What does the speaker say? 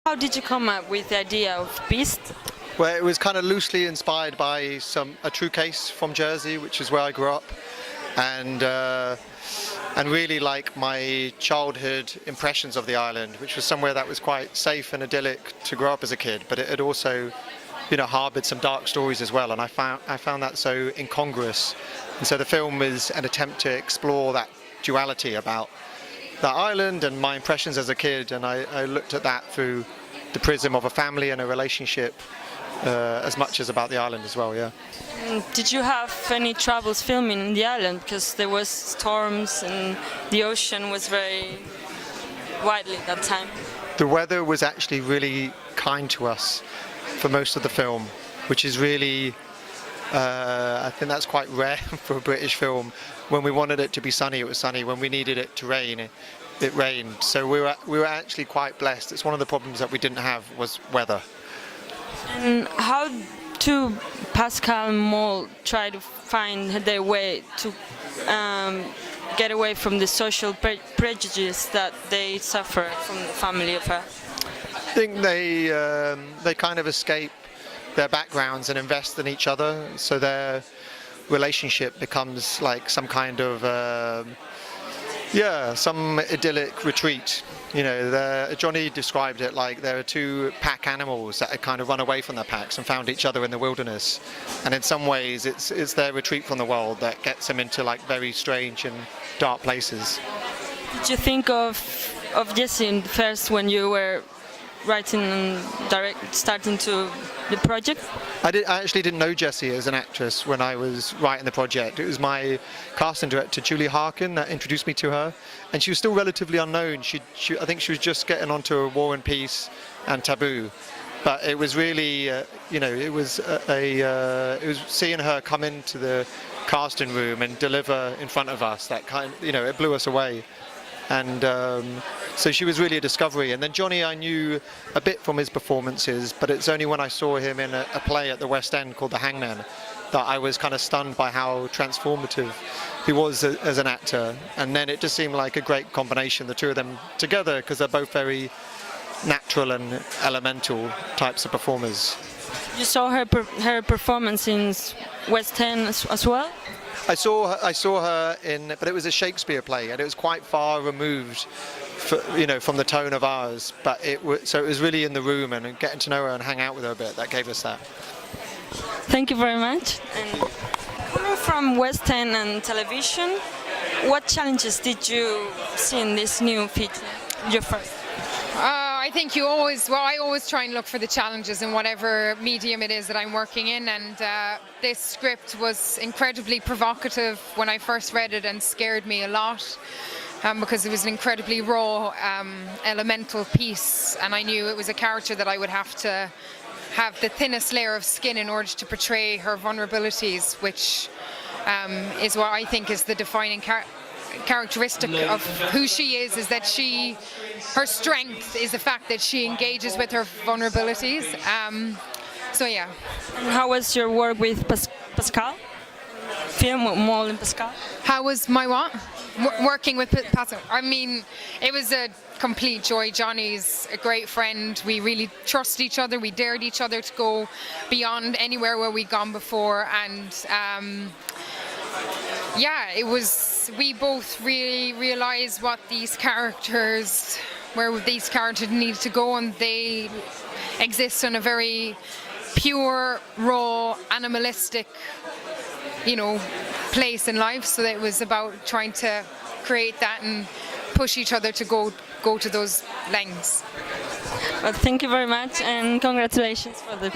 How did you come up with the idea of Beast? Well, it was kind of loosely inspired by a true case from Jersey, which is where I grew up, and really like my childhood impressions of the island, which was somewhere that was quite safe and idyllic to grow up as a kid, but it had also, harbored some dark stories as well, and I found that so incongruous. And so the film is an attempt to explore that duality about that island and my impressions as a kid, and I looked at that through the prism of a family and a relationship, as much as about the island as well, yeah. Did you have any troubles filming in the island, because there was storms and the ocean was very widely at that time? The weather was actually really kind to us for most of the film, which is really, I think that's quite rare for a British film. When we wanted it to be sunny, it was sunny. When we needed it to rain, it rained. So we were actually quite blessed. It's one of the problems that we didn't have was weather. And how do Pascal and Moll try to find their way to get away from the social prejudice that they suffer from the family affair? I think they kind of escape their backgrounds and invest in each other, so their relationship becomes like some kind of some idyllic retreat. Johnny described it like there are two pack animals that had kind of run away from their packs and found each other in the wilderness, and in some ways it's their retreat from the world that gets them into like very strange and dark places. Did you think of Jessie first when you were writing and starting to the project? I actually didn't know Jessie as an actress when I was writing the project. It was my casting director, Julie Harkin, that introduced me to her, and she was still relatively unknown. I think she was just getting onto War and Peace and Taboo, but it was really, it was seeing her come into the casting room and deliver in front of us. That it blew us away. And so she was really a discovery. And then Johnny, I knew a bit from his performances, but it's only when I saw him in a play at the West End called The Hangman that I was kind of stunned by how transformative he was as an actor. And then it just seemed like a great combination, the two of them together, because they're both very natural and elemental types of performers. You saw her performance in West End as well? I saw her but it was a Shakespeare play, and it was quite far removed, from the tone of ours. But so it was really in the room, and getting to know her and hang out with her a bit that gave us that. Thank you very much. And coming from West End and television, what challenges did you see in this new feature? Your first. I think I always try and look for the challenges in whatever medium it is that I'm working in, and this script was incredibly provocative when I first read it and scared me a lot, because it was an incredibly raw, elemental piece, and I knew it was a character that I would have to have the thinnest layer of skin in order to portray her vulnerabilities, which is what I think is the defining characteristic of who she is that her strength is the fact that she engages with her vulnerabilities. So yeah. And how was your work with Pascal? Film with Moll and Pascal? How was my what? Working with Pascal? I mean, it was a complete joy. Johnny's a great friend. We really trust each other. We dared each other to go beyond anywhere where we'd gone before, and we both really realised where these characters need to go, and they exist in a very pure, raw, animalistic, place in life. So that it was about trying to create that and push each other to go to those lengths. Well, thank you very much, and congratulations for the